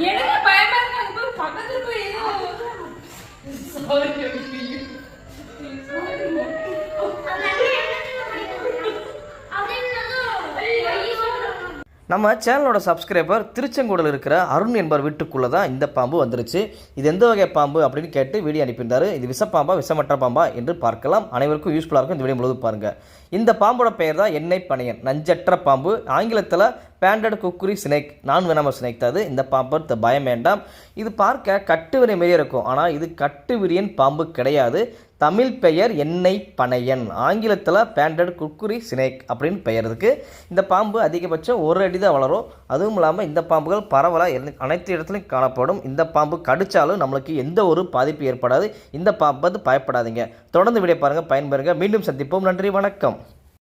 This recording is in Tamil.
எனக்கு பயமா இருக்கு பக்கத்துல போய் நம்ம சேனலோட சப்ஸ்கிரைபர் திருச்செங்கோடில் இருக்கிற அருண் என்பவர் வீட்டுக்குள்ளே தான் இந்த பாம்பு வந்துருச்சு. இது எந்த வகை பாம்பு அப்படின்னு கேட்டு வீடியோ அனுப்பியிருந்தாரு. இது விஷப்பாம்பா விஷமற்ற பாம்பா என்று பார்க்கலாம். அனைவருக்கும் யூஸ்ஃபுல்லாக இருக்கும். இந்த வீடியோ முழுவதும் பாருங்கள். இந்த பாம்போட பெயர் தான் எண்ணெய் பனையன், நஞ்சற்ற பாம்பு. ஆங்கிலத்தில் பேண்டட் குக்குரி ஸ்னேக், நான் வெனமஸ் ஸ்னேக் தான். இந்த பாம்பு பயம் வேண்டாம். இது பார்க்க கட்டுவிரியன் மாரியே இருக்கும், ஆனால் இது கட்டுவிரியன் பாம்பு கிடையாது. தமிழ் பெயர் எண்ணெய் பனையன், ஆங்கிலத்தில் பேண்டட் குக்குரி ஸ்னேக் அப்படின்னு பெயர் இருக்குது. இந்த பாம்பு அதிகபட்சம் 1 அடி தான் வளரும். அதுவும் இல்லாமல் இந்த பாம்புகள் பரவலாக அனைத்து இடத்துலையும் காணப்படும். இந்த பாம்பு கடித்தாலும் நம்மளுக்கு எந்த ஒரு பாதிப்பு ஏற்படாது. இந்த பாம்பு பயப்படாதீங்க. தொடர்ந்து வீடியோ பாருங்கள், பயன்பெறுங்க. மீண்டும் சந்திப்போம். நன்றி, வணக்கம்.